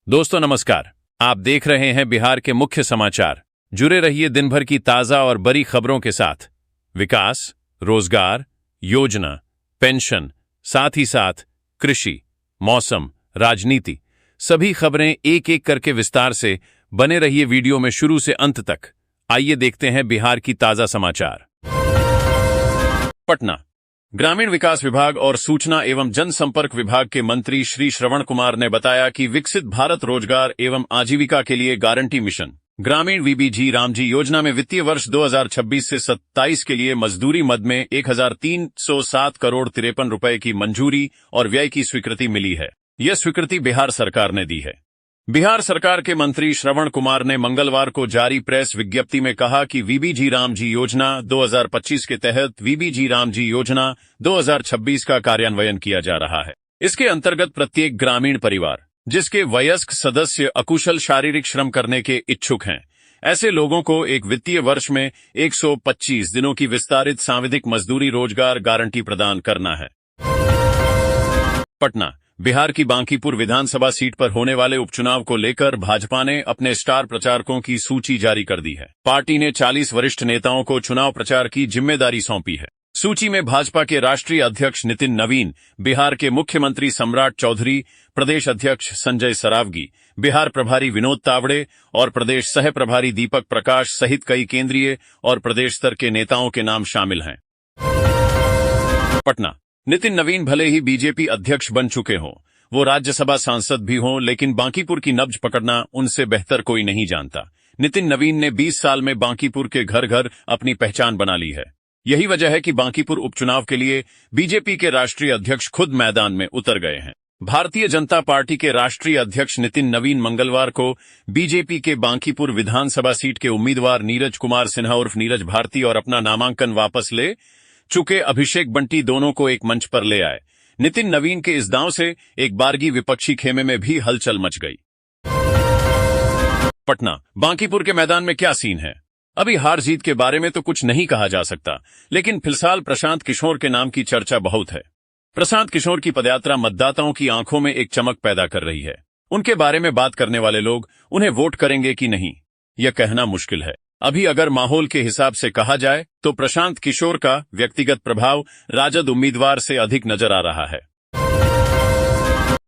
दोस्तों नमस्कार। आप देख रहे हैं बिहार के मुख्य समाचार। जुड़े रहिए दिन भर की ताजा और बड़ी खबरों के साथ। विकास, रोजगार, योजना, पेंशन, साथ ही साथ कृषि, मौसम, राजनीति, सभी खबरें एक एक करके विस्तार से। बने रहिए वीडियो में शुरू से अंत तक। आइए देखते हैं बिहार की ताजा समाचार। पटना। ग्रामीण विकास विभाग और सूचना एवं जनसंपर्क विभाग के मंत्री श्री श्रवण कुमार ने बताया कि विकसित भारत रोजगार एवं आजीविका के लिए गारंटी मिशन ग्रामीण वीबीजी रामजी योजना में वित्तीय वर्ष 2026 से 27 के लिए मजदूरी मद में 1307 करोड़ 53 रुपए की मंजूरी और व्यय की स्वीकृति मिली है। यह स्वीकृति बिहार सरकार ने दी है। बिहार सरकार के मंत्री श्रवण कुमार ने मंगलवार को जारी प्रेस विज्ञप्ति में कहा कि वीबीजी रामजी योजना 2025 के तहत वीबीजी रामजी योजना 2026 का कार्यान्वयन किया जा रहा है। इसके अंतर्गत प्रत्येक ग्रामीण परिवार जिसके वयस्क सदस्य अकुशल शारीरिक श्रम करने के इच्छुक हैं, ऐसे लोगों को एक वित्तीय वर्ष में 125 दिनों की विस्तारित सांविधिक मजदूरी रोजगार गारंटी प्रदान करना है। पटना। बिहार की बांकीपुर विधानसभा सीट पर होने वाले उपचुनाव को लेकर भाजपा ने अपने स्टार प्रचारकों की सूची जारी कर दी है। पार्टी ने 40 वरिष्ठ नेताओं को चुनाव प्रचार की जिम्मेदारी सौंपी है। सूची में भाजपा के राष्ट्रीय अध्यक्ष नितिन नवीन, बिहार के मुख्यमंत्री सम्राट चौधरी, प्रदेश अध्यक्ष संजय सरावगी, बिहार प्रभारी विनोद तावड़े और प्रदेश सह प्रभारी दीपक प्रकाश सहित कई केंद्रीय और प्रदेश स्तर के नेताओं के नाम शामिल हैं। पटना। नितिन नवीन भले ही बीजेपी अध्यक्ष बन चुके हों, वो राज्यसभा सांसद भी हों, लेकिन बांकीपुर की नब्ज पकड़ना उनसे बेहतर कोई नहीं जानता। नितिन नवीन ने 20 साल में बांकीपुर के घर घर अपनी पहचान बना ली है। यही वजह है कि बांकीपुर उपचुनाव के लिए बीजेपी के राष्ट्रीय अध्यक्ष खुद मैदान में उतर गए हैं। भारतीय जनता पार्टी के राष्ट्रीय अध्यक्ष नितिन नवीन मंगलवार को बीजेपी के बांकीपुर विधानसभा सीट के उम्मीदवार नीरज कुमार सिन्हा उर्फ नीरज भारती और अपना नामांकन वापस ले चुके अभिषेक बंटी दोनों को एक मंच पर ले आए। नितिन नवीन के इस दांव से एक बारगी विपक्षी खेमे में भी हलचल मच गई। पटना। बांकीपुर के मैदान में क्या सीन है? अभी हार जीत के बारे में तो कुछ नहीं कहा जा सकता, लेकिन फिलहाल प्रशांत किशोर के नाम की चर्चा बहुत है। प्रशांत किशोर की पदयात्रा मतदाताओं की आंखों में एक चमक पैदा कर रही है। उनके बारे में बात करने वाले लोग उन्हें वोट करेंगे कि नहीं, यह कहना मुश्किल है। अभी अगर माहौल के हिसाब से कहा जाए तो प्रशांत किशोर का व्यक्तिगत प्रभाव राजद उम्मीदवार से अधिक नजर आ रहा है।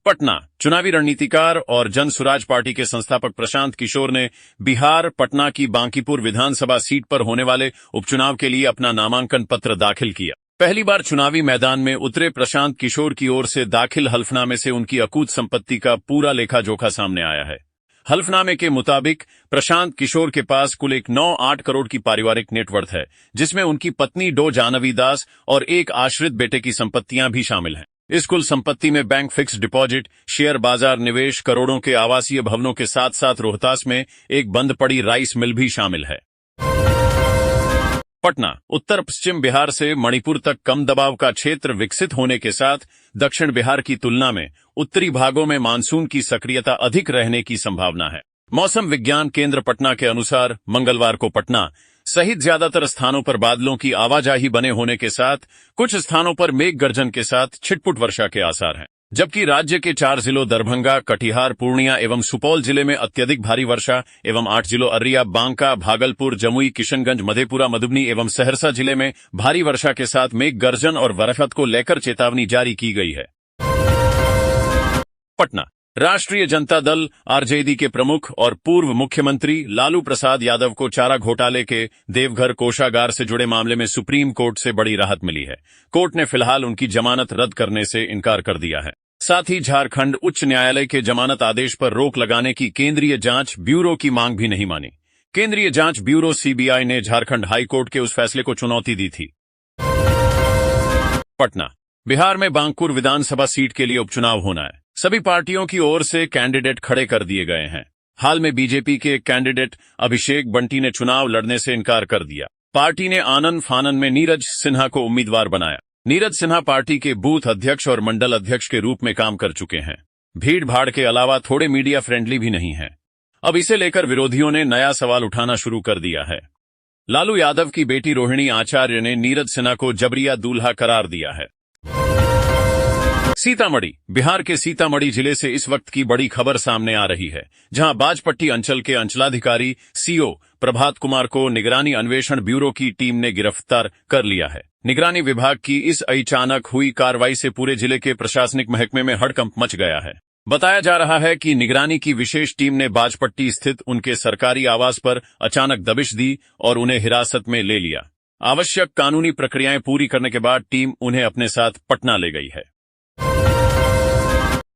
पटना। चुनावी रणनीतिकार और जन सुराज पार्टी के संस्थापक प्रशांत किशोर ने बिहार पटना की बांकीपुर विधानसभा सीट पर होने वाले उपचुनाव के लिए अपना नामांकन पत्र दाखिल किया। पहली बार चुनावी मैदान में उतरे प्रशांत किशोर की ओर से दाखिल हल्फनामे से उनकी अकूत संपत्ति का पूरा लेखा जोखा सामने आया है। हल्फनामे के मुताबिक प्रशांत किशोर के पास कुल 198 करोड़ की पारिवारिक नेटवर्थ है, जिसमें उनकी पत्नी डो जानवी दास और एक आश्रित बेटे की संपत्तियां भी शामिल हैं। इस कुल संपत्ति में बैंक फिक्स डिपॉजिट, शेयर बाजार निवेश, करोड़ों के आवासीय भवनों के साथ साथ रोहतास में एक बंद पड़ी राइस मिल भी शामिल है। पटना। उत्तर पश्चिम बिहार से मणिपुर तक कम दबाव का क्षेत्र विकसित होने के साथ दक्षिण बिहार की तुलना में उत्तरी भागों में मानसून की सक्रियता अधिक रहने की संभावना है। मौसम विज्ञान केंद्र पटना के अनुसार मंगलवार को पटना सहित ज्यादातर स्थानों पर बादलों की आवाजाही बने होने के साथ कुछ स्थानों पर मेघ गर्जन के साथ छिटपुट वर्षा के आसार हैं, जबकि राज्य के 4 जिलों दरभंगा, कटिहार, पूर्णिया एवं सुपौल जिले में अत्यधिक भारी वर्षा एवं 8 जिलों अररिया, बांका, भागलपुर, जमुई, किशनगंज, मधेपुरा, मधुबनी एवं सहरसा जिले में भारी वर्षा के साथ मेघ गर्जन और वरखत को लेकर चेतावनी जारी की गई है। पटना। राष्ट्रीय जनता दल आरजेडी के प्रमुख और पूर्व मुख्यमंत्री लालू प्रसाद यादव को चारा घोटाले के देवघर कोषागार से जुड़े मामले में सुप्रीम कोर्ट से बड़ी राहत मिली है। कोर्ट ने फिलहाल उनकी जमानत रद्द करने से इनकार कर दिया है। साथ ही झारखंड उच्च न्यायालय के जमानत आदेश पर रोक लगाने की केंद्रीय जांच ब्यूरो की मांग भी नहीं मानी। केंद्रीय जांच ब्यूरो सीबीआई ने झारखंड हाईकोर्ट के उस फैसले को चुनौती दी थी। पटना। बिहार में बांकुर विधानसभा सीट के लिए उपचुनाव होना है। सभी पार्टियों की ओर से कैंडिडेट खड़े कर दिए गए हैं। हाल में बीजेपी के कैंडिडेट अभिषेक बंटी ने चुनाव लड़ने से इनकार कर दिया। पार्टी ने आनन फानन में नीरज सिन्हा को उम्मीदवार बनाया। नीरज सिन्हा पार्टी के बूथ अध्यक्ष और मंडल अध्यक्ष के रूप में काम कर चुके हैं। भीड़ भाड़ के अलावा थोड़े मीडिया फ्रेंडली भी नहीं है। अब इसे लेकर विरोधियों ने नया सवाल उठाना शुरू कर दिया है। लालू यादव की बेटी रोहिणी आचार्य ने नीरज सिन्हा को जबरिया दूल्हा करार दिया है। सीतामढ़ी। बिहार के सीतामढ़ी जिले से इस वक्त की बड़ी खबर सामने आ रही है, जहां बाजपट्टी अंचल के अंचलाधिकारी सीओ प्रभात कुमार को निगरानी अन्वेषण ब्यूरो की टीम ने गिरफ्तार कर लिया है। निगरानी विभाग की इस अचानक हुई कार्रवाई से पूरे जिले के प्रशासनिक महकमे में हड़कंप मच गया है। बताया जा रहा है कि निगरानी की विशेष टीम ने बाजपट्टी स्थित उनके सरकारी आवास पर अचानक दबिश दी और उन्हें हिरासत में ले लिया। आवश्यक कानूनी प्रक्रियाएं पूरी करने के बाद टीम उन्हें अपने साथ पटना ले गई है।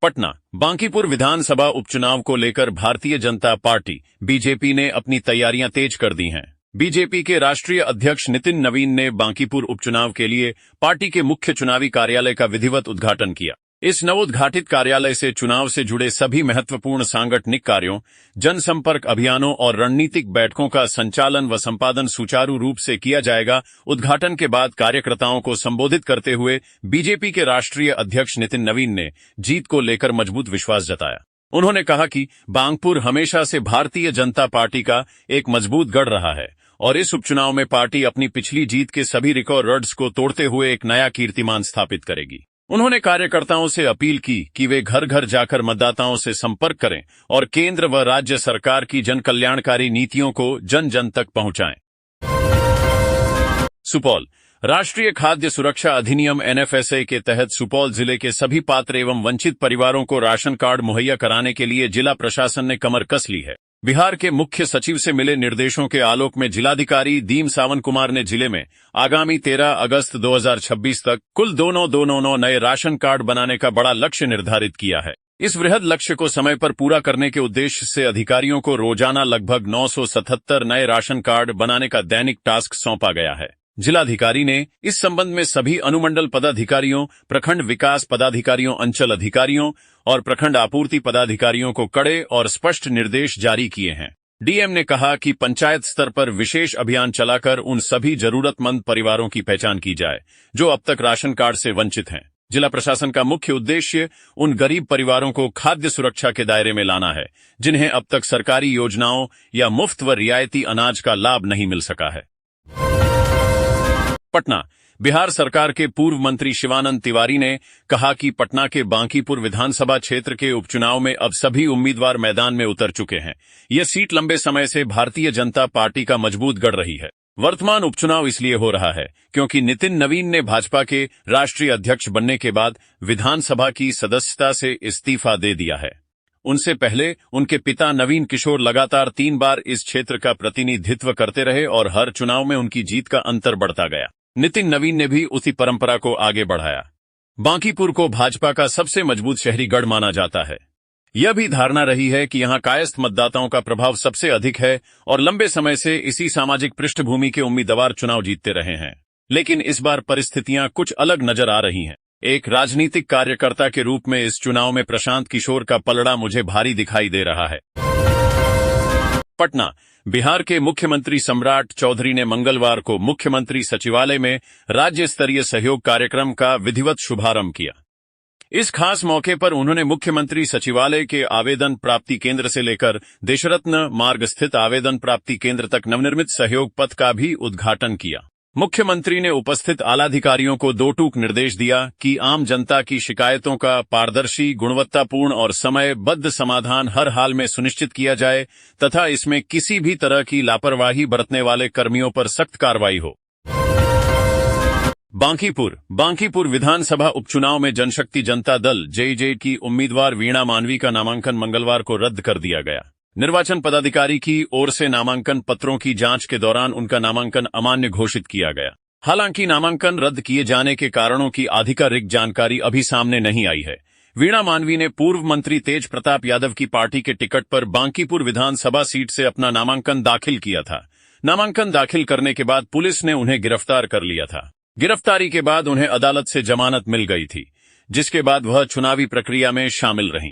पटना। बांकीपुर विधानसभा उपचुनाव को लेकर भारतीय जनता पार्टी बीजेपी ने अपनी तैयारियां तेज कर दी हैं। बीजेपी के राष्ट्रीय अध्यक्ष नितिन नवीन ने बांकीपुर उपचुनाव के लिए पार्टी के मुख्य चुनावी कार्यालय का विधिवत उद्घाटन किया। इस नवोद्घाटित कार्यालय से चुनाव से जुड़े सभी महत्वपूर्ण सांगठनिक कार्यों, जनसंपर्क अभियानों और रणनीतिक बैठकों का संचालन व संपादन सुचारू रूप से किया जाएगा। उद्घाटन के बाद कार्यकर्ताओं को संबोधित करते हुए बीजेपी के राष्ट्रीय अध्यक्ष नितिन नवीन ने जीत को लेकर मजबूत विश्वास जताया। उन्होंने कहा कि बांकीपुर हमेशा से भारतीय जनता पार्टी का एक मजबूत गढ़ रहा है और इस उपचुनाव में पार्टी अपनी पिछली जीत के सभी रिकॉर्ड्स को तोड़ते हुए एक नया कीर्तिमान स्थापित करेगी। उन्होंने कार्यकर्ताओं से अपील की कि वे घर घर जाकर मतदाताओं से संपर्क करें और केंद्र व राज्य सरकार की जन कल्याणकारी नीतियों को जन जन तक पहुंचाएं। सुपौल। राष्ट्रीय खाद्य सुरक्षा अधिनियम एनएफएसए के तहत सुपौल जिले के सभी पात्र एवं वंचित परिवारों को राशन कार्ड मुहैया कराने के लिए जिला प्रशासन ने कमर कस ली है। बिहार के मुख्य सचिव से मिले निर्देशों के आलोक में जिलाधिकारी दीम सावन कुमार ने जिले में आगामी 13 अगस्त 2026 तक कुल 2,929 नए राशन कार्ड बनाने का बड़ा लक्ष्य निर्धारित किया है। इस वृहद लक्ष्य को समय पर पूरा करने के उद्देश्य से अधिकारियों को रोजाना लगभग 977 नए राशन कार्ड बनाने का दैनिक टास्क सौंपा गया है। जिलाधिकारी ने इस संबंध में सभी अनुमंडल पदाधिकारियों, प्रखंड विकास पदाधिकारियों, अंचल अधिकारियों और प्रखंड आपूर्ति पदाधिकारियों को कड़े और स्पष्ट निर्देश जारी किए हैं। डीएम ने कहा कि पंचायत स्तर पर विशेष अभियान चलाकर उन सभी जरूरतमंद परिवारों की पहचान की जाए जो अब तक राशन कार्ड से वंचित हैं। जिला प्रशासन का मुख्य उद्देश्य उन गरीब परिवारों को खाद्य सुरक्षा के दायरे में लाना है जिन्हें अब तक सरकारी योजनाओं या मुफ्त व रियायती अनाज का लाभ नहीं मिल सका है। पटना। बिहार सरकार के पूर्व मंत्री शिवानंद तिवारी ने कहा कि पटना के बांकीपुर विधानसभा क्षेत्र के उपचुनाव में अब सभी उम्मीदवार मैदान में उतर चुके हैं। यह सीट लंबे समय से भारतीय जनता पार्टी का मजबूत गढ़ रही है। वर्तमान उपचुनाव इसलिए हो रहा है क्योंकि नितिन नवीन ने भाजपा के राष्ट्रीय अध्यक्ष बनने के बाद विधानसभा की सदस्यता से इस्तीफा दे दिया है। उनसे पहले उनके पिता नवीन किशोर लगातार 3 बार इस क्षेत्र का प्रतिनिधित्व करते रहे और हर चुनाव में उनकी जीत का अंतर बढ़ता गया। नितिन नवीन ने भी उसी परंपरा को आगे बढ़ाया। बांकीपुर को भाजपा का सबसे मजबूत शहरी गढ़ माना जाता है। यह भी धारणा रही है कि यहां कायस्थ मतदाताओं का प्रभाव सबसे अधिक है और लंबे समय से इसी सामाजिक पृष्ठभूमि के उम्मीदवार चुनाव जीतते रहे हैं। लेकिन इस बार परिस्थितियां कुछ अलग नजर आ रही हैं। एक राजनीतिक कार्यकर्ता के रूप में इस चुनाव में प्रशांत किशोर का पलड़ा मुझे भारी दिखाई दे रहा है। पटना। बिहार के मुख्यमंत्री सम्राट चौधरी ने मंगलवार को मुख्यमंत्री सचिवालय में राज्य स्तरीय सहयोग कार्यक्रम का विधिवत शुभारंभ किया। इस खास मौके पर उन्होंने मुख्यमंत्री सचिवालय के आवेदन प्राप्ति केंद्र से लेकर देशरत्न मार्ग स्थित आवेदन प्राप्ति केंद्र तक नवनिर्मित सहयोग पथ का भी उद्घाटन किया। मुख्यमंत्री ने उपस्थित आलाधिकारियों को 2 टूक निर्देश दिया कि आम जनता की शिकायतों का पारदर्शी, गुणवत्तापूर्ण और समयबद्ध समाधान हर हाल में सुनिश्चित किया जाए तथा इसमें किसी भी तरह की लापरवाही बरतने वाले कर्मियों पर सख्त कार्रवाई हो। बांकीपुर विधानसभा उपचुनाव में जनशक्ति जनता दल जेजे की उम्मीदवार वीणा मानवी का नामांकन मंगलवार को रद्द कर दिया गया। निर्वाचन पदाधिकारी की ओर से नामांकन पत्रों की जांच के दौरान उनका नामांकन अमान्य घोषित किया गया। हालांकि नामांकन रद्द किए जाने के कारणों की आधिकारिक जानकारी अभी सामने नहीं आई है। वीणा मानवी ने पूर्व मंत्री तेज प्रताप यादव की पार्टी के टिकट पर बांकीपुर विधानसभा सीट से अपना नामांकन दाखिल किया था। नामांकन दाखिल करने के बाद पुलिस ने उन्हें गिरफ्तार कर लिया था। गिरफ्तारी के बाद उन्हें अदालत से जमानत मिल गई थी, जिसके बाद वह चुनावी प्रक्रिया में शामिल रहीं।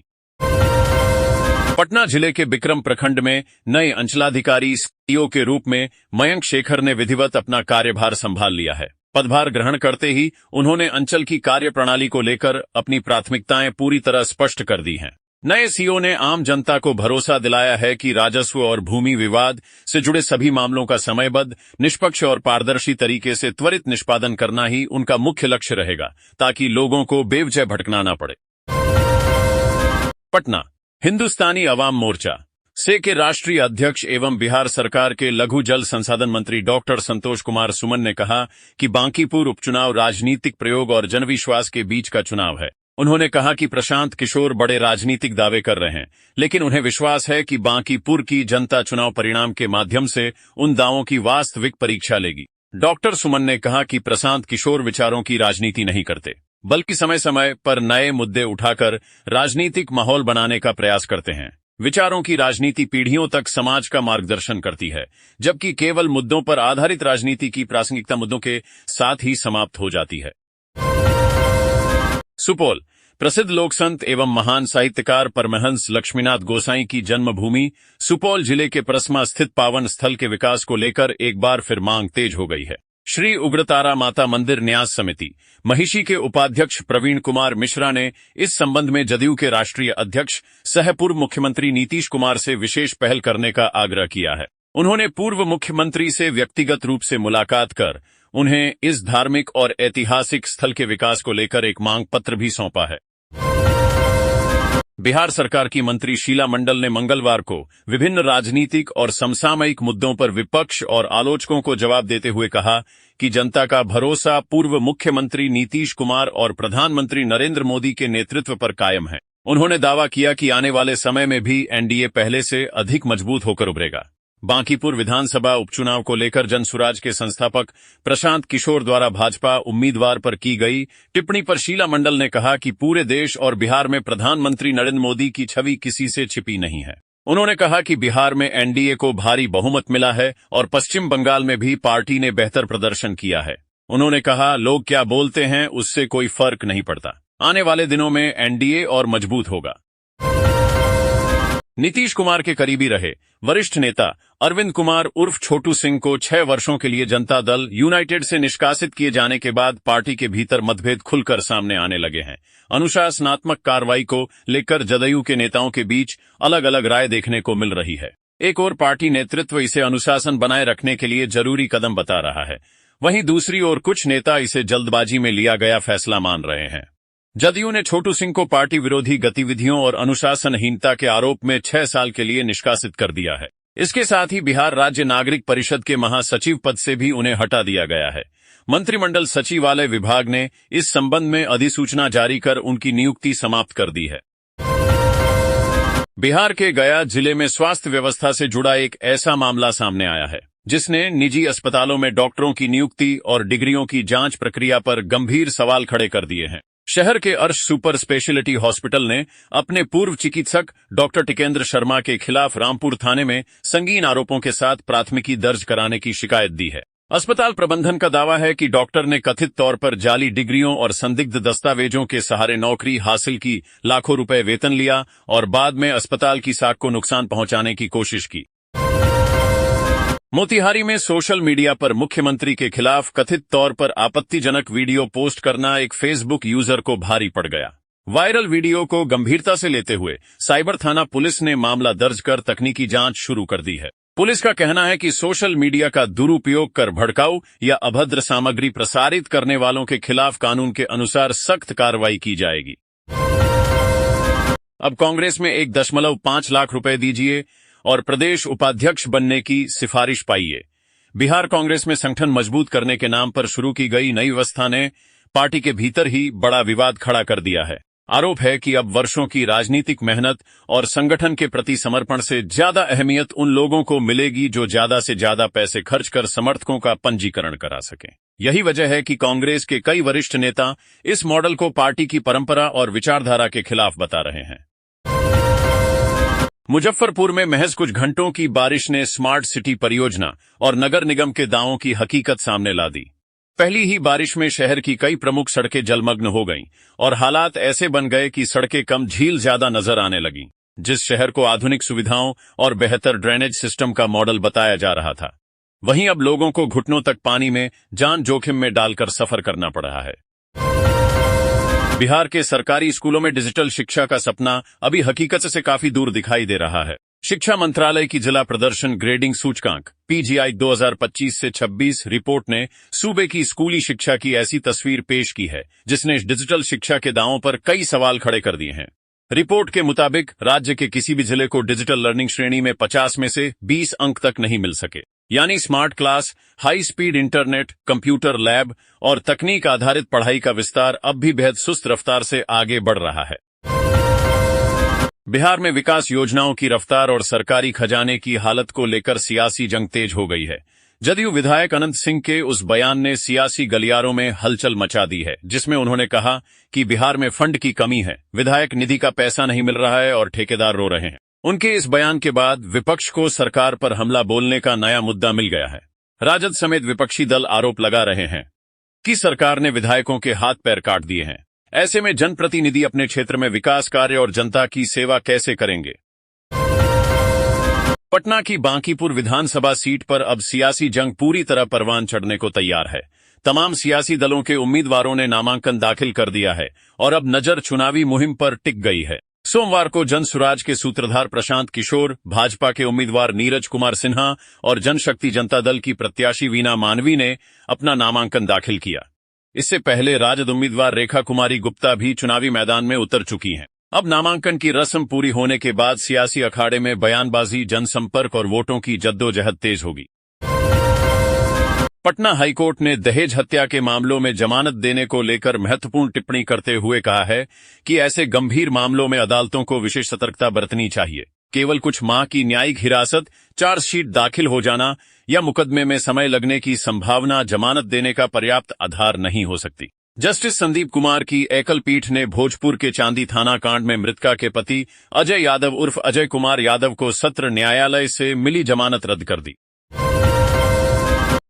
पटना जिले के बिक्रम प्रखंड में नए अंचलाधिकारी सीओ के रूप में मयंक शेखर ने विधिवत अपना कार्यभार संभाल लिया है। पदभार ग्रहण करते ही उन्होंने अंचल की कार्यप्रणाली को लेकर अपनी प्राथमिकताएं पूरी तरह स्पष्ट कर दी हैं। नए सीओ ने आम जनता को भरोसा दिलाया है कि राजस्व और भूमि विवाद से जुड़े सभी मामलों का समयबद्ध, निष्पक्ष और पारदर्शी तरीके से त्वरित निष्पादन करना ही उनका मुख्य लक्ष्य रहेगा, ताकि लोगों को बेवजह भटकना न पड़े। पटना, हिंदुस्तानी अवाम मोर्चा से के राष्ट्रीय अध्यक्ष एवं बिहार सरकार के लघु जल संसाधन मंत्री डॉक्टर संतोष कुमार सुमन ने कहा कि बांकीपुर उपचुनाव राजनीतिक प्रयोग और जनविश्वास के बीच का चुनाव है। उन्होंने कहा कि प्रशांत किशोर बड़े राजनीतिक दावे कर रहे हैं, लेकिन उन्हें विश्वास है कि बांकीपुर की जनता चुनाव परिणाम के माध्यम से उन दावों की वास्तविक परीक्षा लेगी। डॉक्टर सुमन ने कहा कि प्रशांत किशोर विचारों की राजनीति नहीं करते, बल्कि समय समय पर नए मुद्दे उठाकर राजनीतिक माहौल बनाने का प्रयास करते हैं। विचारों की राजनीति पीढ़ियों तक समाज का मार्गदर्शन करती है, जबकि केवल मुद्दों पर आधारित राजनीति की प्रासंगिकता मुद्दों के साथ ही समाप्त हो जाती है। सुपौल, प्रसिद्ध लोकसंत एवं महान साहित्यकार परमहंस लक्ष्मीनाथ गोसाई की जन्मभूमि सुपौल जिले के परसमा स्थित पावन स्थल के विकास को लेकर एक बार फिर मांग तेज हो गई है। श्री उग्रतारा माता मंदिर न्यास समिति महिषी के उपाध्यक्ष प्रवीण कुमार मिश्रा ने इस संबंध में जदयू के राष्ट्रीय अध्यक्ष सह पूर्व मुख्यमंत्री नीतीश कुमार से विशेष पहल करने का आग्रह किया है। उन्होंने पूर्व मुख्यमंत्री से व्यक्तिगत रूप से मुलाकात कर उन्हें इस धार्मिक और ऐतिहासिक स्थल के विकास को लेकर एक मांग पत्र भी सौंपा है। बिहार सरकार की मंत्री शीला मंडल ने मंगलवार को विभिन्न राजनीतिक और समसामयिक मुद्दों पर विपक्ष और आलोचकों को जवाब देते हुए कहा कि जनता का भरोसा पूर्व मुख्यमंत्री नीतीश कुमार और प्रधानमंत्री नरेंद्र मोदी के नेतृत्व पर कायम है। उन्होंने दावा किया कि आने वाले समय में भी एनडीए पहले से अधिक मजबूत होकर उभरेगा। बांकीपुर विधानसभा उपचुनाव को लेकर जनसुराज के संस्थापक प्रशांत किशोर द्वारा भाजपा उम्मीदवार पर की गई टिप्पणी पर शीला मंडल ने कहा कि पूरे देश और बिहार में प्रधानमंत्री नरेंद्र मोदी की छवि किसी से छिपी नहीं है। उन्होंने कहा कि बिहार में एनडीए को भारी बहुमत मिला है और पश्चिम बंगाल में भी पार्टी ने बेहतर प्रदर्शन किया है। उन्होंने कहा, लोग क्या बोलते हैं उससे कोई फर्क नहीं पड़ता, आने वाले दिनों में एनडीए और मजबूत होगा। नीतीश कुमार के करीबी रहे वरिष्ठ नेता अरविंद कुमार उर्फ छोटू सिंह को 6 वर्षों के लिए जनता दल यूनाइटेड से निष्कासित किए जाने के बाद पार्टी के भीतर मतभेद खुलकर सामने आने लगे हैं। अनुशासनात्मक कार्रवाई को लेकर जदयू के नेताओं के बीच अलग अलग राय देखने को मिल रही है। एक ओर पार्टी नेतृत्व इसे अनुशासन बनाए रखने के लिए जरूरी कदम बता रहा है, वहीं दूसरी ओर कुछ नेता इसे जल्दबाजी में लिया गया फैसला मान रहे हैं। जदयू ने छोटू सिंह को पार्टी विरोधी गतिविधियों और अनुशासनहीनता के आरोप में 6 साल के लिए निष्कासित कर दिया है। इसके साथ ही बिहार राज्य नागरिक परिषद के महासचिव पद से भी उन्हें हटा दिया गया है। मंत्रिमंडल सचिवालय विभाग ने इस संबंध में अधिसूचना जारी कर उनकी नियुक्ति समाप्त कर दी है। बिहार के गया जिले में स्वास्थ्य व्यवस्था से जुड़ा एक ऐसा मामला सामने आया है जिसने निजी अस्पतालों में डॉक्टरों की नियुक्ति और डिग्रियों की जांच प्रक्रिया पर गंभीर सवाल खड़े कर दिए हैं। शहर के अर्श सुपर स्पेशलिटी हॉस्पिटल ने अपने पूर्व चिकित्सक डॉक्टर टिकेंद्र शर्मा के खिलाफ रामपुर थाने में संगीन आरोपों के साथ प्राथमिकी दर्ज कराने की शिकायत दी है। अस्पताल प्रबंधन का दावा है कि डॉक्टर ने कथित तौर पर जाली डिग्रियों और संदिग्ध दस्तावेजों के सहारे नौकरी हासिल की, लाखों रुपए वेतन लिया और बाद में अस्पताल की साख को नुकसान पहुंचाने की कोशिश की। मोतिहारी में सोशल मीडिया पर मुख्यमंत्री के खिलाफ कथित तौर पर आपत्तिजनक वीडियो पोस्ट करना एक फेसबुक यूजर को भारी पड़ गया। वायरल वीडियो को गंभीरता से लेते हुए साइबर थाना पुलिस ने मामला दर्ज कर तकनीकी जांच शुरू कर दी है। पुलिस का कहना है कि सोशल मीडिया का दुरुपयोग कर भड़काऊ या अभद्र सामग्री प्रसारित करने वालों के खिलाफ कानून के अनुसार सख्त कार्रवाई की जाएगी। अब कांग्रेस में 1.5 लाख रुपए दीजिए और प्रदेश उपाध्यक्ष बनने की सिफारिश पाइए। बिहार कांग्रेस में संगठन मजबूत करने के नाम पर शुरू की गई नई व्यवस्था ने पार्टी के भीतर ही बड़ा विवाद खड़ा कर दिया है। आरोप है कि अब वर्षों की राजनीतिक मेहनत और संगठन के प्रति समर्पण से ज्यादा अहमियत उन लोगों को मिलेगी जो ज्यादा से ज्यादा पैसे खर्च कर समर्थकों का पंजीकरण करा सकें। यही वजह है कि कांग्रेस के कई वरिष्ठ नेता इस मॉडल को पार्टी की परंपरा और विचारधारा के खिलाफ बता रहे हैं। मुजफ्फरपुर में महज कुछ घंटों की बारिश ने स्मार्ट सिटी परियोजना और नगर निगम के दावों की हकीकत सामने ला दी। पहली ही बारिश में शहर की कई प्रमुख सड़कें जलमग्न हो गईं और हालात ऐसे बन गए कि सड़कें कम झील ज्यादा नजर आने लगीं। जिस शहर को आधुनिक सुविधाओं और बेहतर ड्रेनेज सिस्टम का मॉडल बताया जा रहा था, वहीं अब लोगों को घुटनों तक पानी में जान जोखिम में डालकर सफर करना पड़ रहा है। बिहार के सरकारी स्कूलों में डिजिटल शिक्षा का सपना अभी हकीकत से काफी दूर दिखाई दे रहा है। शिक्षा मंत्रालय की जिला प्रदर्शन ग्रेडिंग सूचकांक PGI 2025 से 26 रिपोर्ट ने सूबे की स्कूली शिक्षा की ऐसी तस्वीर पेश की है जिसने डिजिटल शिक्षा के दावों पर कई सवाल खड़े कर दिए हैं। रिपोर्ट के मुताबिक राज्य के किसी भी जिले को डिजिटल लर्निंग श्रेणी में 50 में से 20 अंक तक नहीं मिल सके, यानी smart class, high speed internet, computer lab और तकनीक आधारित पढ़ाई का विस्तार अब भी बेहद सुस्त रफ्तार से आगे बढ़ रहा है। बिहार में विकास योजनाओं की रफ्तार और सरकारी खजाने की हालत को लेकर सियासी जंग तेज हो गई है। जदयू विधायक अनंत सिंह के उस बयान ने सियासी गलियारों में हलचल मचा दी है, जिसमें उन्होंने कहा कि बिहार में फंड की कमी है, विधायक निधि का पैसा नहीं मिल रहा है और ठेकेदार रो रहे हैं। उनके इस बयान के बाद विपक्ष को सरकार पर हमला बोलने का नया मुद्दा मिल गया है। राजद समेत विपक्षी दल आरोप लगा रहे हैं कि सरकार ने विधायकों के हाथ पैर काट दिए हैं। ऐसे में जनप्रतिनिधि अपने क्षेत्र में विकास कार्य और जनता की सेवा कैसे करेंगे? पटना की बांकीपुर विधानसभा सीट पर अब सियासी जंग पूरी तरह परवान चढ़ने को तैयार है। तमाम सियासी दलों के उम्मीदवारों ने नामांकन दाखिल कर दिया है और अब नजर चुनावी मुहिम पर टिक गई है। सोमवार को जनसुराज के सूत्रधार प्रशांत किशोर, भाजपा के उम्मीदवार नीरज कुमार सिन्हा और जनशक्ति जनता दल की प्रत्याशी वीना मानवी ने अपना नामांकन दाखिल किया। इससे पहले राजद उम्मीदवार रेखा कुमारी गुप्ता भी चुनावी मैदान में उतर चुकी हैं। अब नामांकन की रस्म पूरी होने के बाद सियासी अखाड़े में बयानबाजी, जनसंपर्क और वोटों की जद्दोजहद तेज होगी। पटना हाईकोर्ट ने दहेज हत्या के मामलों में जमानत देने को लेकर महत्वपूर्ण टिप्पणी करते हुए कहा है कि ऐसे गंभीर मामलों में अदालतों को विशेष सतर्कता बरतनी चाहिए। केवल कुछ माह की न्यायिक हिरासत, चार्जशीट दाखिल हो जाना या मुकदमे में समय लगने की संभावना जमानत देने का पर्याप्त आधार नहीं हो सकती। जस्टिस संदीप कुमार की एकल पीठ ने भोजपुर के चांदी थाना कांड में मृतका के पति अजय यादव उर्फ अजय कुमार यादव को सत्र न्यायालय से मिली जमानत रद्द कर दी।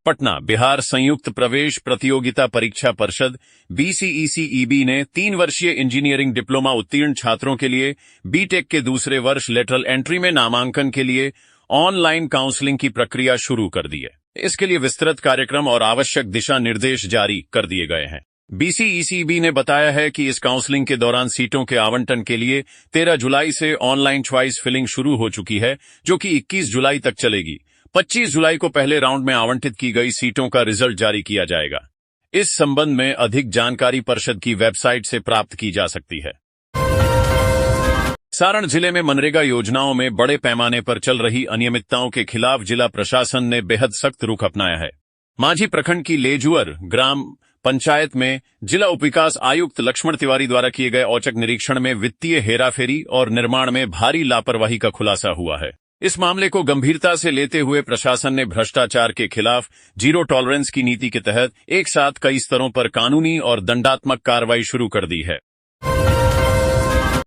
पटना बिहार संयुक्त प्रवेश प्रतियोगिता परीक्षा परिषद BCECEB ने 3 वर्षीय इंजीनियरिंग डिप्लोमा उत्तीर्ण छात्रों के लिए बीटेक के दूसरे वर्ष लेटरल एंट्री में नामांकन के लिए ऑनलाइन काउंसलिंग की प्रक्रिया शुरू कर दी है। इसके लिए विस्तृत कार्यक्रम और आवश्यक दिशा निर्देश जारी कर दिए गए हैं। BCECEB ने बताया है कि इस काउंसलिंग के दौरान सीटों के आवंटन के लिए 13 जुलाई से ऑनलाइन च्वाइस फिलिंग शुरू हो चुकी है, जो कि 21 जुलाई तक चलेगी। 25 जुलाई को पहले राउंड में आवंटित की गई सीटों का रिजल्ट जारी किया जाएगा। इस संबंध में अधिक जानकारी परिषद की वेबसाइट से प्राप्त की जा सकती है। सारण जिले में मनरेगा योजनाओं में बड़े पैमाने पर चल रही अनियमितताओं के खिलाफ जिला प्रशासन ने बेहद सख्त रुख अपनाया है। मांझी प्रखंड की लेजुअर ग्राम पंचायत में जिला उपविकास आयुक्त लक्ष्मण तिवारी द्वारा किए गए औचक निरीक्षण में वित्तीय हेराफेरी और निर्माण में भारी लापरवाही का खुलासा हुआ है। इस मामले को गंभीरता से लेते हुए प्रशासन ने भ्रष्टाचार के खिलाफ जीरो टॉलरेंस की नीति के तहत एक साथ कई स्तरों पर कानूनी और दंडात्मक कार्रवाई शुरू कर दी है।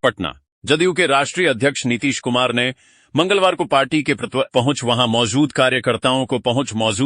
पटना जदयू के राष्ट्रीय अध्यक्ष नीतीश कुमार ने मंगलवार को पार्टी के पहुंच मौजूद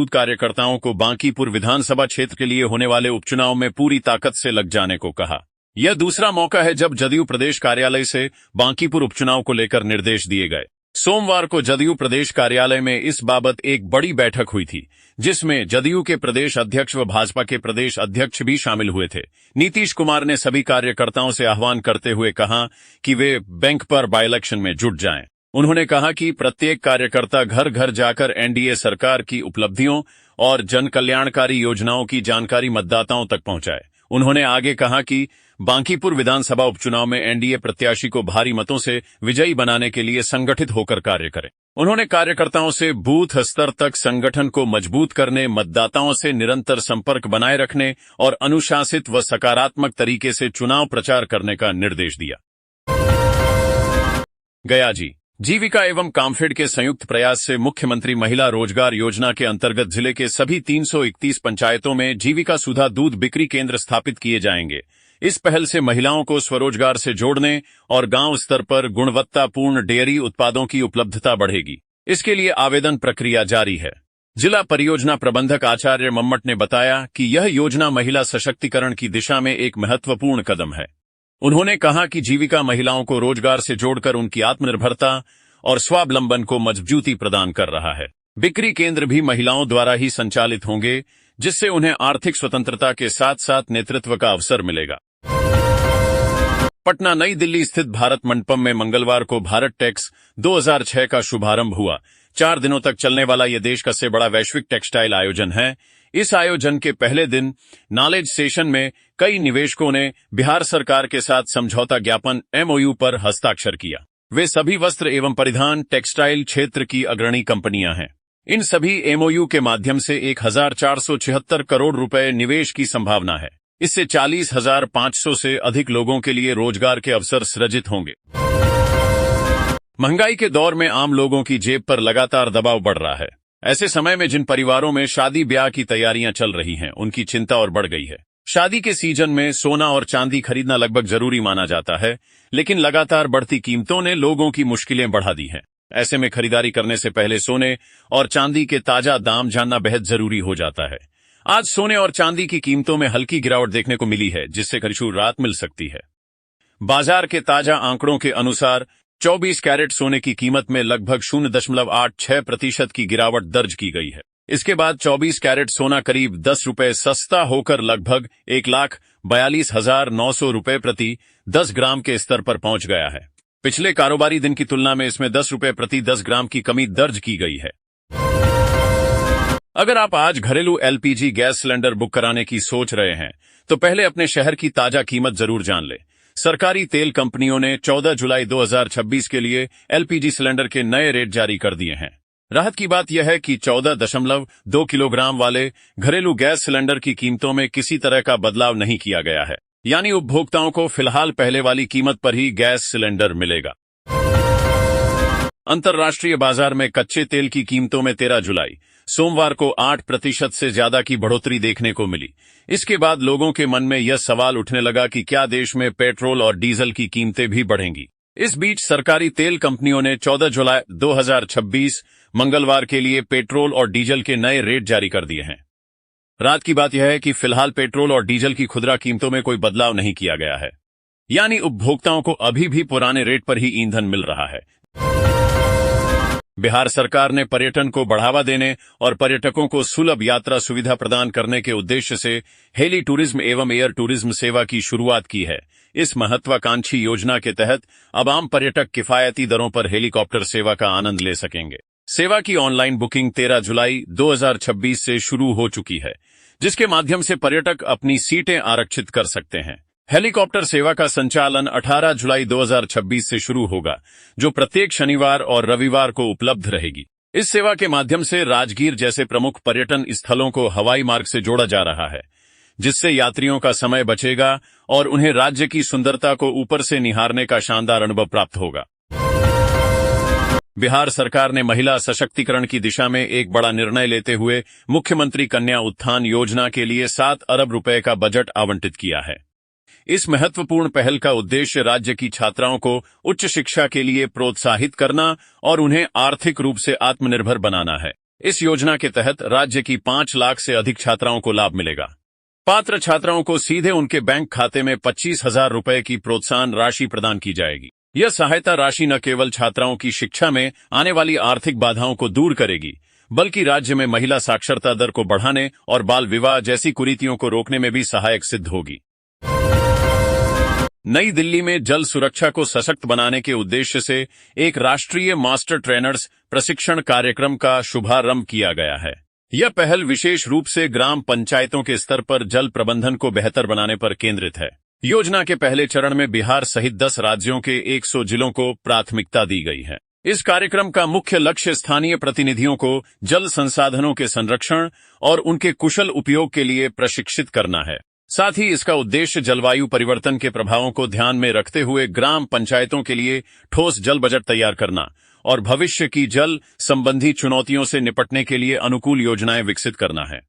कार्यकर्ताओं को बांकीपुर विधानसभा क्षेत्र के लिए होने वाले उपचुनाव में पूरी ताकत से लग जाने को कहा। यह दूसरा मौका है जब जदयू प्रदेश कार्यालय से बांकीपुर उपचुनाव को लेकर निर्देश दिए गए। सोमवार को जदयू प्रदेश कार्यालय में इस बाबत एक बड़ी बैठक हुई थी, जिसमें जदयू के प्रदेश अध्यक्ष व भाजपा के प्रदेश अध्यक्ष भी शामिल हुए थे। नीतीश कुमार ने सभी कार्यकर्ताओं से आह्वान करते हुए कहा कि वे बैंक पर बाय इलेक्शन में जुट जाएं। उन्होंने कहा कि प्रत्येक कार्यकर्ता घर घर जाकर एनडीए सरकार की उपलब्धियों और जन कल्याणकारी योजनाओं की जानकारी मतदाताओं तक पहुंचाए। उन्होंने आगे कहा कि बांकीपुर विधानसभा उपचुनाव में एनडीए प्रत्याशी को भारी मतों से विजयी बनाने के लिए संगठित होकर कार्य करें। उन्होंने कार्यकर्ताओं से बूथ स्तर तक संगठन को मजबूत करने, मतदाताओं से निरंतर संपर्क बनाए रखने और अनुशासित व सकारात्मक तरीके से चुनाव प्रचार करने का निर्देश दिया। गया जीविका एवं कामफेड के संयुक्त प्रयास से मुख्यमंत्री महिला रोजगार योजना के अंतर्गत जिले के सभी 331 पंचायतों में जीविका सुधा दूध बिक्री केंद्र स्थापित किए जाएंगे। इस पहल से महिलाओं को स्वरोजगार से जोड़ने और गांव स्तर पर गुणवत्तापूर्ण डेयरी उत्पादों की उपलब्धता बढ़ेगी। इसके लिए आवेदन प्रक्रिया जारी है। जिला परियोजना प्रबंधक आचार्य मम्मट ने बताया कि यह योजना महिला सशक्तिकरण की दिशा में एक महत्वपूर्ण कदम है। उन्होंने कहा कि जीविका महिलाओं को रोजगार से जोड़कर उनकी आत्मनिर्भरता और स्वावलंबन को मजबूती प्रदान कर रहा है। बिक्री केंद्र भी महिलाओं द्वारा ही संचालित होंगे, जिससे उन्हें आर्थिक स्वतंत्रता के साथ साथ नेतृत्व का अवसर मिलेगा। पटना नई दिल्ली स्थित भारत मंडपम में मंगलवार को भारत टेक्स 2006 का शुभारंभ हुआ। 4 दिनों तक चलने वाला यह देश का सबसे बड़ा वैश्विक टेक्सटाइल आयोजन है। इस आयोजन के पहले दिन नॉलेज सेशन में कई निवेशकों ने बिहार सरकार के साथ समझौता ज्ञापन MOU पर हस्ताक्षर किया। वे सभी वस्त्र एवं परिधान टेक्सटाइल क्षेत्र की अग्रणी कंपनियां हैं। इन सभी MOU के माध्यम से 1476 करोड़ रुपए निवेश की संभावना है। इससे 40,500 से अधिक लोगों के लिए रोजगार के अवसर सृजित होंगे। महंगाई के दौर में आम लोगों की जेब पर लगातार दबाव बढ़ रहा है। ऐसे समय में जिन परिवारों में शादी ब्याह की तैयारियां चल रही हैं, उनकी चिंता और बढ़ गई है। शादी के सीजन में सोना और चांदी खरीदना लगभग जरूरी माना जाता है, लेकिन लगातार बढ़ती कीमतों ने लोगों की मुश्किलें बढ़ा दी हैं। ऐसे में खरीदारी करने से पहले सोने और चांदी के ताजा दाम जानना बेहद जरूरी हो जाता है। आज सोने और चांदी की कीमतों में हल्की गिरावट देखने को मिली है, जिससे खरीदारी राहत मिल सकती है। बाजार के ताजा आंकड़ों के अनुसार 24 कैरेट सोने की कीमत में लगभग 0.86% की गिरावट दर्ज की गई है। इसके बाद 24 कैरेट सोना करीब 10 रुपए सस्ता होकर लगभग 1,42,900 रुपए प्रति 10 ग्राम के स्तर पर पहुंच गया है। पिछले कारोबारी दिन की तुलना में इसमें 10 रुपए प्रति 10 ग्राम की कमी दर्ज की गई है। अगर आप आज घरेलू LPG गैस सिलेंडर बुक कराने की सोच रहे हैं, तो पहले अपने शहर की ताजा कीमत जरूर जान लें। सरकारी तेल कंपनियों ने 14 जुलाई 2026 के लिए LPG सिलेंडर के नए रेट जारी कर दिए हैं। राहत की बात यह है कि 14.2 किलोग्राम वाले घरेलू गैस सिलेंडर की कीमतों में किसी तरह का बदलाव नहीं किया गया है, यानी उपभोक्ताओं को फिलहाल पहले वाली कीमत पर ही गैस सिलेंडर मिलेगा। अंतर्राष्ट्रीय बाजार में कच्चे तेल की कीमतों में 13 जुलाई सोमवार को 8% से ज्यादा की बढ़ोतरी देखने को मिली। इसके बाद लोगों के मन में यह सवाल उठने लगा कि क्या देश में पेट्रोल और डीजल की कीमतें भी बढ़ेंगी। इस बीच सरकारी तेल कंपनियों ने 14 जुलाई 2026 मंगलवार के लिए पेट्रोल और डीजल के नए रेट जारी कर दिए हैं। रात की बात यह है कि फिलहाल पेट्रोल और डीजल की खुदरा कीमतों में कोई बदलाव नहीं किया गया है, यानी उपभोक्ताओं को अभी भी पुराने रेट पर ही ईंधन मिल रहा है। बिहार सरकार ने पर्यटन को बढ़ावा देने और पर्यटकों को सुलभ यात्रा सुविधा प्रदान करने के उद्देश्य से हेली टूरिज्म एवं एयर टूरिज्म सेवा की शुरुआत की है। इस महत्वाकांक्षी योजना के तहत अब आम पर्यटक किफायती दरों पर हेलीकॉप्टर सेवा का आनंद ले सकेंगे। सेवा की ऑनलाइन बुकिंग 13 जुलाई 2026 से शुरू हो चुकी है, जिसके माध्यम से पर्यटक अपनी सीटें आरक्षित कर सकते हैं। हेलीकॉप्टर सेवा का संचालन 18 जुलाई 2026 से शुरू होगा, जो प्रत्येक शनिवार और रविवार को उपलब्ध रहेगी। इस सेवा के माध्यम से राजगीर जैसे प्रमुख पर्यटन स्थलों को हवाई मार्ग से जोड़ा जा रहा है, जिससे यात्रियों का समय बचेगा और उन्हें राज्य की सुंदरता को ऊपर से निहारने का शानदार अनुभव प्राप्त होगा। बिहार सरकार ने महिला सशक्तिकरण की दिशा में एक बड़ा निर्णय लेते हुए मुख्यमंत्री कन्या उत्थान योजना के लिए 7 अरब रुपए का बजट आवंटित किया है। इस महत्वपूर्ण पहल का उद्देश्य राज्य की छात्राओं को उच्च शिक्षा के लिए प्रोत्साहित करना और उन्हें आर्थिक रूप से आत्मनिर्भर बनाना है। इस योजना के तहत राज्य की 5 लाख से अधिक छात्राओं को लाभ मिलेगा। पात्र छात्राओं को सीधे उनके बैंक खाते में 25,000 रुपए की प्रोत्साहन राशि प्रदान की जाएगी। यह सहायता राशि न केवल छात्राओं की शिक्षा में आने वाली आर्थिक बाधाओं को दूर करेगी, बल्कि राज्य में महिला साक्षरता दर को बढ़ाने और बाल विवाह जैसी कुरीतियों को रोकने में भी सहायक सिद्ध होगी। नई दिल्ली में जल सुरक्षा को सशक्त बनाने के उद्देश्य से एक राष्ट्रीय मास्टर ट्रेनर्स प्रशिक्षण कार्यक्रम का शुभारंभ किया गया है। यह पहल विशेष रूप से ग्राम पंचायतों के स्तर पर जल प्रबंधन को बेहतर बनाने पर केंद्रित है। योजना के पहले चरण में बिहार सहित 10 राज्यों के 100 जिलों को प्राथमिकता दी गई है। इस कार्यक्रम का मुख्य लक्ष्य स्थानीय प्रतिनिधियों को जल संसाधनों के संरक्षण और उनके कुशल उपयोग के लिए प्रशिक्षित करना है। साथ ही इसका उद्देश्य जलवायु परिवर्तन के प्रभावों को ध्यान में रखते हुए ग्राम पंचायतों के लिए ठोस जल बजट तैयार करना और भविष्य की जल संबंधी चुनौतियों से निपटने के लिए अनुकूल योजनाएं विकसित करना है।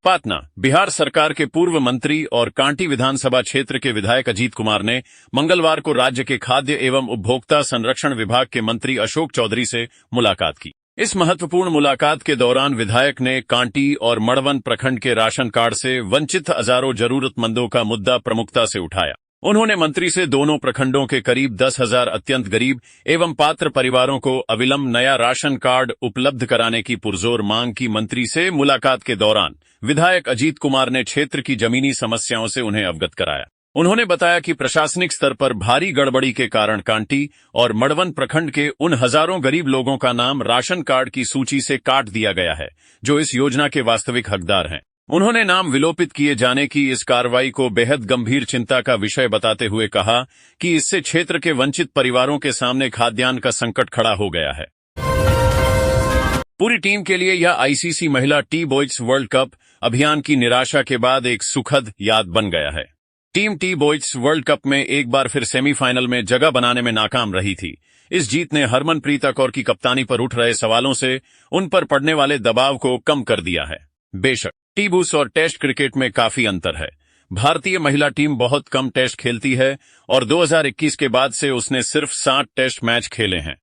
पटना बिहार सरकार के पूर्व मंत्री और कांटी विधानसभा क्षेत्र के विधायक अजीत कुमार ने मंगलवार को राज्य के खाद्य एवं उपभोक्ता संरक्षण विभाग के मंत्री अशोक चौधरी से मुलाकात की। इस महत्वपूर्ण मुलाकात के दौरान विधायक ने कांटी और मड़वन प्रखंड के राशन कार्ड से वंचित हजारों जरूरतमंदों का मुद्दा प्रमुखता से उठाया। उन्होंने मंत्री से दोनों प्रखंडों के करीब 10,000 अत्यंत गरीब एवं पात्र परिवारों को अविलंब नया राशन कार्ड उपलब्ध कराने की पुरजोर मांग की। मंत्री से मुलाकात के दौरान विधायक अजीत कुमार ने क्षेत्र की जमीनी समस्याओं से उन्हें अवगत कराया। उन्होंने बताया कि प्रशासनिक स्तर पर भारी गड़बड़ी के कारण कांटी और मड़वन प्रखंड के उन हजारों गरीब लोगों का नाम राशन कार्ड की सूची से काट दिया गया है जो इस योजना के वास्तविक हकदार हैं। उन्होंने नाम विलोपित किए जाने की इस कार्रवाई को बेहद गंभीर चिंता का विषय बताते हुए कहा कि इससे क्षेत्र के वंचित परिवारों के सामने खाद्यान्न का संकट खड़ा हो गया है। पूरी टीम के लिए यह आईसीसी महिला टी बॉयज वर्ल्ड कप अभियान की निराशा के बाद एक सुखद याद बन गया है। Team T boys world cup में एक बार फिर सेमीफाइनल में जगह बनाने में नाकाम रही थी। इस जीत ने हरमनप्रीत कौर की कप्तानी पर उठ रहे सवालों से उन पर पड़ने वाले दबाव को कम कर दिया है। बेशक टी-20 और टेस्ट क्रिकेट में काफी अंतर है। भारतीय महिला टीम बहुत कम टेस्ट खेलती है और 2021 के बाद से उसने सिर्फ 60 टेस्ट मैच खेले हैं।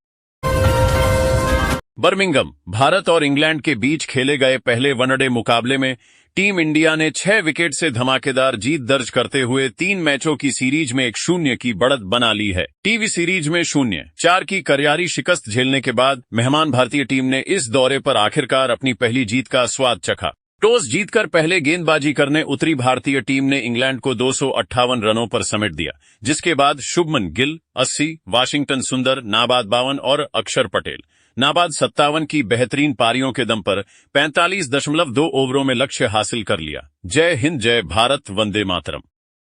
बर्मिंघम, भारत और इंग्लैंड के बीच खेले गए पहले वनडे मुकाबले में टीम इंडिया ने 6 विकेट से धमाकेदार जीत दर्ज करते हुए 3 मैचों की सीरीज में 1-0 की बढ़त बना ली है। टीवी सीरीज में 0-4 की करारी शिकस्त झेलने के बाद मेहमान भारतीय टीम ने इस दौरे पर आखिरकार अपनी पहली जीत का स्वाद चखा। टॉस जीतकर पहले गेंदबाजी करने उतरी भारतीय टीम ने इंग्लैंड को 258 रनों पर समेट दिया, जिसके बाद शुभमन गिल 80, वाशिंगटन सुंदर नाबाद 52 और अक्षर पटेल नाबाद 57 की बेहतरीन पारियों के दम पर 45.2 ओवरों में लक्ष्य हासिल कर लिया। जय हिंद, जय भारत, वंदे मातरम।